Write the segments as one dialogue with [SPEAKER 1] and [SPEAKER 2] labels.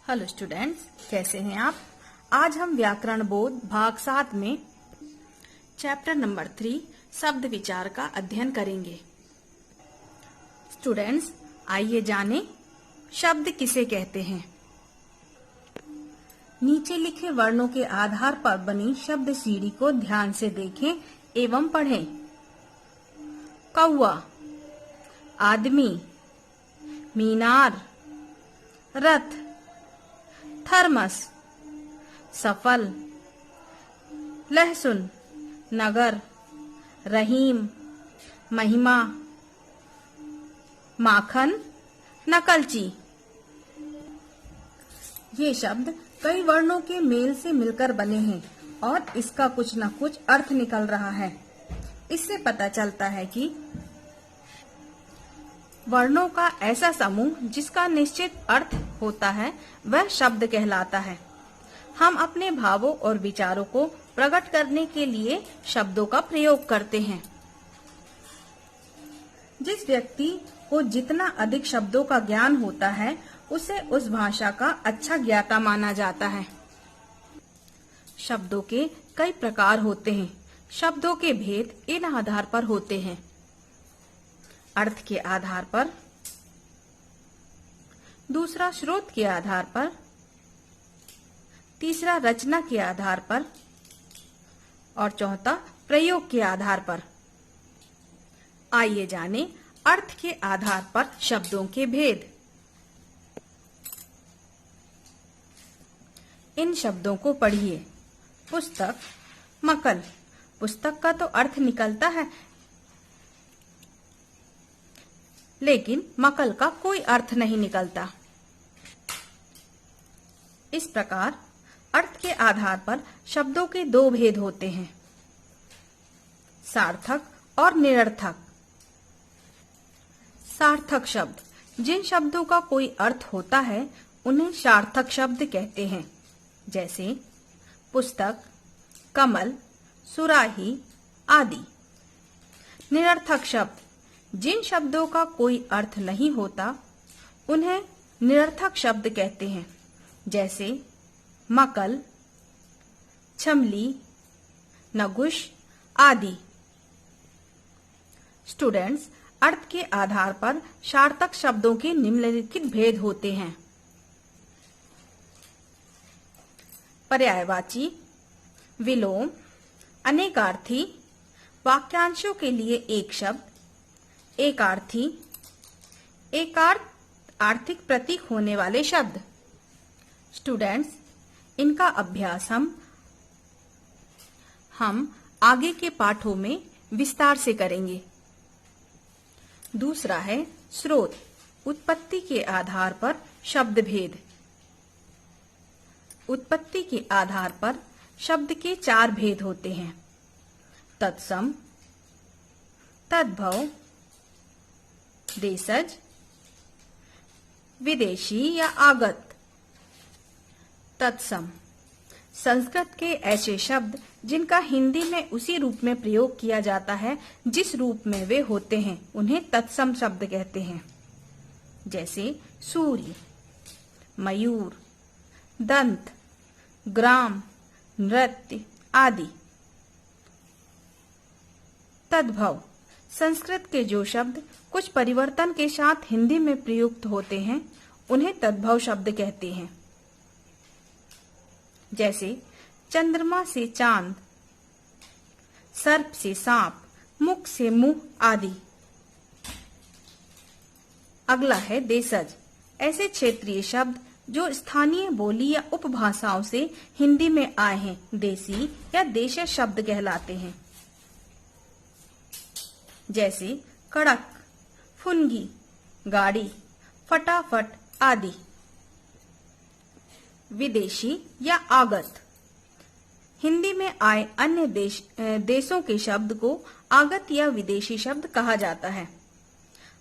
[SPEAKER 1] Hello students, कैसे हैं आप। आज हम व्याकरण बोध भाग 7 में चैप्टर नंबर 3 शब्द विचार का अध्ययन करेंगे। स्टूडेंट्स, आइए जानें शब्द किसे कहते हैं। नीचे लिखे वर्णों के आधार पर बनी शब्द सीढ़ी को ध्यान से देखें एवं पढ़ें। कौआ, आदमी, मीनार, रथ, थर्मस, सफल, लहसुन, नगर, रहीम, महिमा, माखन, नकलची। ये शब्द कई वर्णों के मेल से मिलकर बने हैं और इसका कुछ न कुछ अर्थ निकल रहा है। इससे पता चलता है कि वर्णों का ऐसा समूह जिसका निश्चित अर्थ होता है वह शब्द कहलाता है। हम अपने भावों और विचारों को प्रकट करने के लिए शब्दों का प्रयोग करते हैं। जिस व्यक्ति को जितना अधिक शब्दों का ज्ञान होता है उसे उस भाषा का अच्छा ज्ञाता माना जाता है। शब्दों के कई प्रकार होते हैं। शब्दों के भेद इन आधार पर होते हैं: अर्थ के आधार पर, दूसरा स्रोत के आधार पर, तीसरा रचना के आधार पर और चौथा प्रयोग के आधार पर। आइए जानें अर्थ के आधार पर शब्दों के भेद। इन शब्दों को पढ़िए। पुस्तक, मकल। पुस्तक का तो अर्थ निकलता है, लेकिन मकल का कोई अर्थ नहीं निकलता। इस प्रकार अर्थ के आधार पर शब्दों के दो भेद होते हैं: सार्थक और निरर्थक। सार्थक शब्द, जिन शब्दों का कोई अर्थ होता है उन्हें सार्थक शब्द कहते हैं, जैसे पुस्तक, कमल, सुराही आदि। निरर्थक शब्द, जिन शब्दों का कोई अर्थ नहीं होता उन्हें निरर्थक शब्द कहते हैं, जैसे मकल, छमली, नगुश आदि। स्टूडेंट्स, अर्थ के आधार पर सार्थक शब्दों के निम्नलिखित भेद होते हैं: पर्यायवाची, विलोम, अनेकार्थी, वाक्यांशों के लिए एक शब्द, एकार्थी, एकार्थ आर्थिक प्रतीक होने वाले शब्द। स्टूडेंट्स, इनका अभ्यास हम आगे के पाठों में विस्तार से करेंगे। दूसरा है स्रोत, उत्पत्ति के आधार पर शब्द भेद। उत्पत्ति के आधार पर शब्द के 4 भेद होते हैं: तत्सम, तद्भव, देशज, विदेशी या आगत। तत्सम, संस्कृत के ऐसे शब्द जिनका हिंदी में उसी रूप में प्रयोग किया जाता है जिस रूप में वे होते हैं उन्हें तत्सम शब्द कहते हैं, जैसे सूर्य, मयूर, दंत, ग्राम, नृत्य आदि। तद्भव, संस्कृत के जो शब्द कुछ परिवर्तन के साथ हिंदी में प्रयुक्त होते हैं उन्हें तद्भव शब्द कहते हैं, जैसे चंद्रमा से चांद, सर्प से सांप, मुख से मुंह आदि। अगला है देशज, ऐसे क्षेत्रीय शब्द जो स्थानीय बोली या उपभाषाओं से हिंदी में आए हैं, देसी या देशज शब्द कहलाते हैं, जैसे कड़क, फुनगी, गाड़ी, फटाफट आदि। विदेशी या आगत, हिंदी में आए अन्य देशों के शब्द को आगत या विदेशी शब्द कहा जाता है।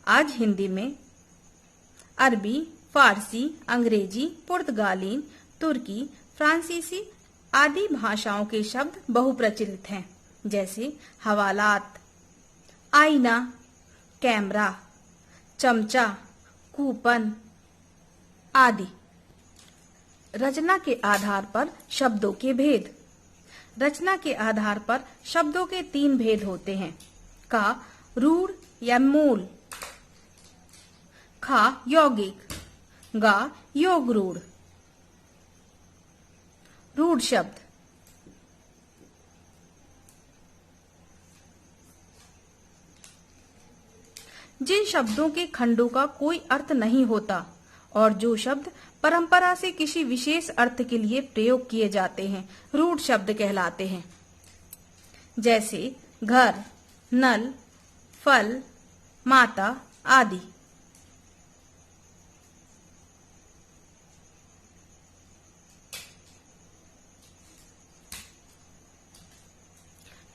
[SPEAKER 1] आज हिंदी में अरबी, फारसी, अंग्रेजी, पुर्तगाली, तुर्की, फ्रांसीसी आदि भाषाओं के शब्द बहुप्रचलित हैं, जैसे हवालात, आईना, कैमरा, चमचा, कूपन आदि। रचना के आधार पर शब्दों के भेद। रचना के आधार पर शब्दों के 3 भेद होते हैं। का रूढ़ या मूल, खा यौगिक, गा योग रूढ़। रूढ़ शब्द जिन शब्दों के खंडों का कोई अर्थ नहीं होता और जो शब्द परंपरा से किसी विशेष अर्थ के लिए प्रयोग किए जाते हैं, रूढ़ शब्द कहलाते हैं। जैसे घर, नल, फल, माता आदि।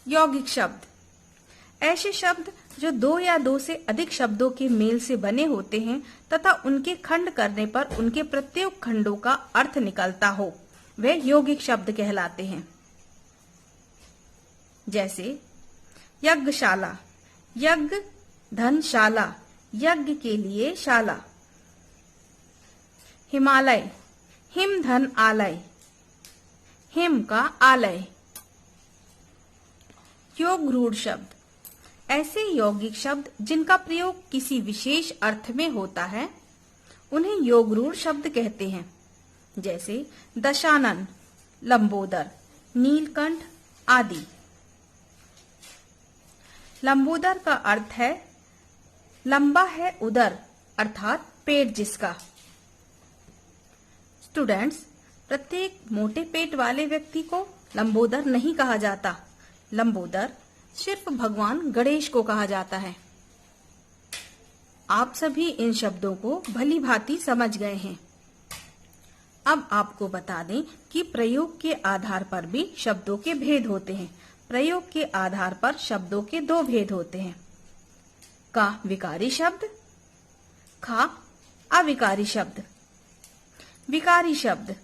[SPEAKER 1] यौगिक शब्द ऐसे शब्द जो 2 या 2 से अधिक शब्दों के मेल से बने होते हैं तथा उनके खंड करने पर उनके प्रत्येक खंडों का अर्थ निकलता हो, वे यौगिक शब्द कहलाते हैं। जैसे यज्ञशाला, यज्ञ धनशाला, यज्ञ के लिए शाला। हिमालय, हिम धन आलय, हिम का आलय। योग रूढ़ शब्द ऐसे यौगिक शब्द जिनका प्रयोग किसी विशेष अर्थ में होता है, उन्हें योग रूढ़ शब्द कहते हैं। जैसे दशानन, लंबोदर, नीलकंठ आदि। लंबोदर का अर्थ है लंबा है उदर, अर्थात पेट जिसका। स्टूडेंट्स, प्रत्येक मोटे पेट वाले व्यक्ति को लंबोदर नहीं कहा जाता। लंबोदर सिर्फ भगवान गणेश को कहा जाता है। आप सभी इन शब्दों को भली भांति समझ गए हैं। अब आपको बता दें कि प्रयोग के आधार पर भी शब्दों के भेद होते हैं। प्रयोग के आधार पर शब्दों के 2 भेद होते हैं। का विकारी शब्द, खा अविकारी शब्द। विकारी शब्द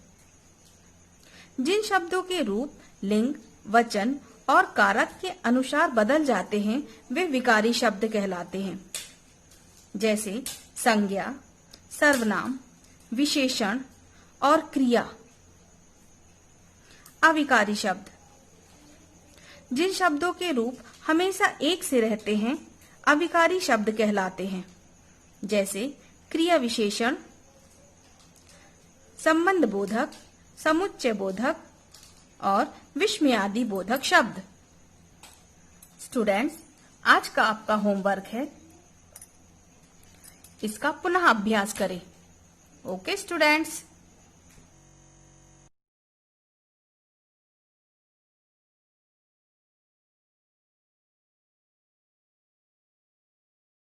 [SPEAKER 1] जिन शब्दों के रूप, लिंग, वचन और कारक के अनुसार बदल जाते हैं, वे विकारी शब्द कहलाते हैं। जैसे संज्ञा, सर्वनाम, विशेषण और क्रिया। अविकारी शब्द जिन शब्दों के रूप हमेशा एक से रहते हैं, अविकारी शब्द कहलाते हैं। जैसे क्रिया विशेषण, संबंध बोधक, समुच्चय बोधक और विस्मयादि बोधक शब्द। स्टूडेंट्स, आज का आपका होमवर्क है, इसका पुनः अभ्यास करें। Okay students.